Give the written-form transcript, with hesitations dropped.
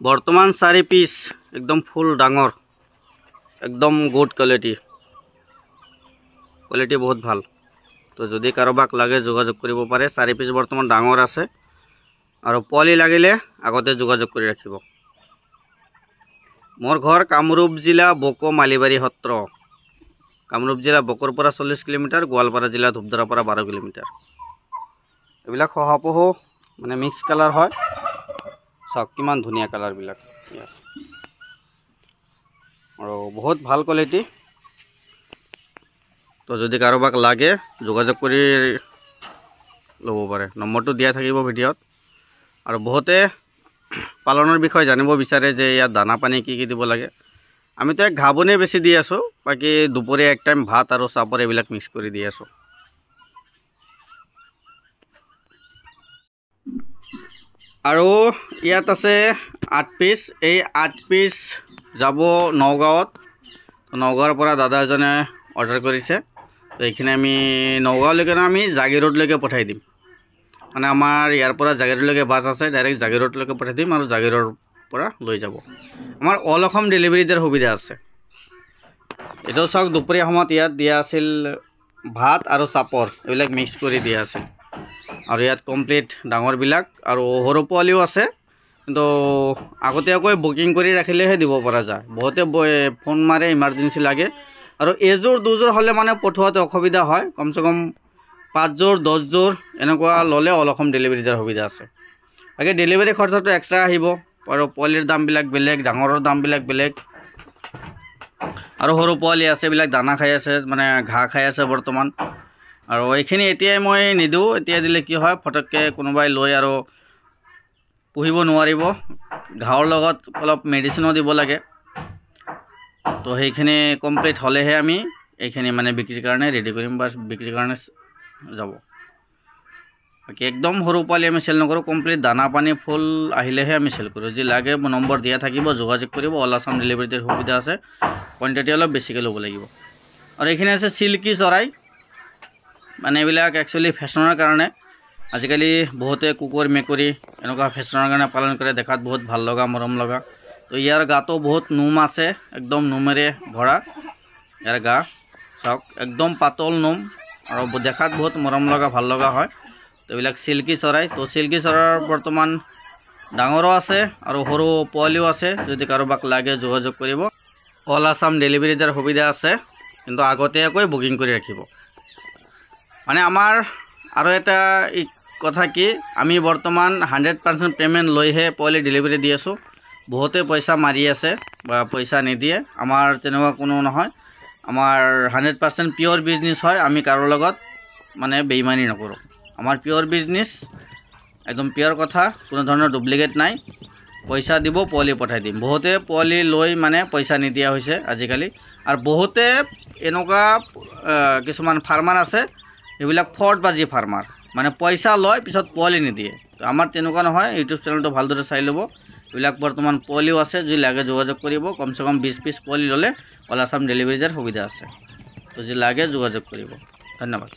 বৰ্তমান 4 পিস একদম ফুল ডাঙৰ একদম গুড কোৱালিটি বহুত ভাল তো যদি কাৰোবাক লাগে যোগাযোগ কৰিব পাৰে 4 পিস বৰ্তমান ডাঙৰ আছে আৰু পোৱালি লাগিলে আগতে যোগাযোগ কৰি ৰাখিব মোৰ ঘৰ কামৰূপ জিলা বকো মালিবাৰী সত্ৰ কামৰূপ জিলা বকৰ পৰা 40 কিলোমিটাৰ গোৱালপাৰা জিলা ধূপধাৰা পৰা 12 কিলোমিটাৰ এইবিলাক শহাপহু মানে মিক্স কালাৰ হয় সব কিমান ধুনিয়া কালাৰ বিলাক আৰু বহুত ভাল কোৱালিটি তো যদি কাৰোবাক লাগে যোগাযোগ কৰি ল'ব পাৰে নম্বৰটো দিয়া থাকিব ভিডিঅ'ত আৰু বহুতে পালনৰ বিষয়ে জানিব বিচাৰে যে ইয়াত দানা পানী কি কি দিব লাগে আমি তো এক ঘাবনে বেছি দি আছো বাকি দুপৰীয়া এক টাইম ভাত আৰু চাপৰ এইবিলাক মিক্স কৰি দি আছো আৰু ইয়াত আছে 8 পিস এই 8 পিস যাব নগাঁৱত নগাঁৱৰ পৰা দাদা এজনে অৰ্ডাৰ কৰিছে তো এইখিনি আমি নগাঁৱলৈকে আমি জাগিৰোডলৈকে পঠাই দিম মানে আমাৰ ইয়াৰ পৰা জাগিৰোডলৈকে বাছ আছে ডাইৰেক্ট জাগিৰোডলৈকে পঠাই দিম আৰু জাগিৰোডৰ পৰা লৈ যাব আমাৰ অল অসম ডেলিভাৰী দিয়াৰ সুবিধা আছে এটো সক দুপৰীয়া সময়ত ইয়াত দিয়া আছিল ভাত আৰু চাপৰ এইবিলাক মিক্স কৰি দিয়া আছিল আৰু ইয়াত কমপ্লিট ডাঙৰ বিলাক আৰু সৰু পোৱালিও আছে কিন্তু আগতীয়াকৈ বুকিং কৰি ৰাখিলেহে দিব পৰা যায় বহুতে ফোন মাৰে ইমাৰ্জেন্সি লাগে আৰু এজোৰ দুজোৰ হলে মানে পঠোৱাতে অসুবিধা হয় কমসে কম 5 জোৰ 10 জোৰ এনেকুৱা ললে অল অসম ডেলিভাৰী দিয়াৰ সুবিধা আছে আগে ডেলিভাৰী খৰচটো এক্সট্ৰা আহিব আৰু পোৱালিৰ দাম বিলাক বেলেগ ডাঙৰৰ দাম বিলাক বেলেগ আৰু সৰু পোৱালি আছে বিলাক দানা খাই আছে মানে ঘাঁহ খাই আছে বৰ্তমান আৰু এইখিনি এতিয়া মই নিদু এতিয়া দিলে কি হয় ফটককে কোনোবাই লৈ আৰু পুহিব নোৱাৰিব ঘাঁহৰ লগত অলপ মেডিচিনো দিব লাগে তো সেইখিনি কমপ্লিট হলেহে আমি এইখিনি মানে বিক্ৰীৰ কাৰণে ৰেডি কৰিম বাস বিক্ৰীৰ কাৰণে যাব বাকি একদম সৰু পোৱালি আমি সেল নকৰো কমপ্লিট দানা পানী ফুল আহিলেহে আমি সেল কৰো যি লাগে নম্বৰ দিয়া থাকিব যোগাযোগ কৰিব অল আসাম ডেলিভাৰীৰ সুবিধা আছে কোৱান্টিটি অলপ বেছিকৈ ল'ব লাগিব আৰু এইখিনি আছে সিল্কি চৰাই মানে এইবিলাক একচুয়ালি ফেশনৰ কাৰণে আজিকালি বহুতে কুকুৰ মেকুৰী এনেকুৱা ফেশনৰ কাৰণে পালন কৰে দেখাত বহুত ভাল লগা মৰম লগা তো ইয়াৰ গাটো বহুত নোম আছে একদম নোমেৰে ভৰা ইয়াৰ গা সক একদম পাতল নোম আৰু দেখাত বহুত মৰম লগা ভাল লগা হয় তো এইবিলাক সিল্কি চৰাই তো সিল্কি চৰাইৰ বৰ্তমান ডাঙৰো আছে আৰু সৰু পোৱালিও আছে যদি কাৰোবাক লাগে যোগাযোগ কৰিব অল আসাম ডেলিভাৰী দিয়াৰ সুবিধা আছে কিন্তু আগতীয়াকৈ বুকিং কৰি ৰাখিব মানে আমাৰ আৰু এটা কথা কি আমি বৰ্তমান 100% পেমেন্ট লৈহে পোৱালি ডেলিভাৰী দি আছো বহুতে পইচা মাৰি আছে বা পইচা নিদিয়ে আমাৰ তেনেকুৱা কোনো নহয় আমাৰ 100% পিওৰ বিজনেস হয় আমি কাৰো লগত মানে বেইমানি নকৰো আমাৰ পিওৰ বিজনেস একদম পিওৰ কথা কোনো ধৰণৰ ডুপ্লিকেট নাই পইচা দিব পোৱালি পঠাই দিম বহুতে পোৱালি লৈ মানে পইচা নিদিয়া হৈছে আজিকালি আৰু বহুতে এনেকুৱা কিছুমান ফাৰ্মাৰ আছে এইবিলাক ফৰ্ড বাজি ফাৰ্মাৰ মানে পইচা লয় পিছত পোৱালি নিদিয়ে তো আমাৰ তেনেকুৱা নহয় ইউটিউব চেনেলটো ভালদৰে চাই ল'ব এইবিলাক বৰ্তমান পোৱালিও আছে যি লাগে যোগাযোগ কৰিব কমসে কম 20 পিস পোৱালি ললে অল আসাম ডেলিভাৰী দিয়াৰ সুবিধা আছে তো যি লাগে যোগাযোগ কৰিব ধন্যবাদ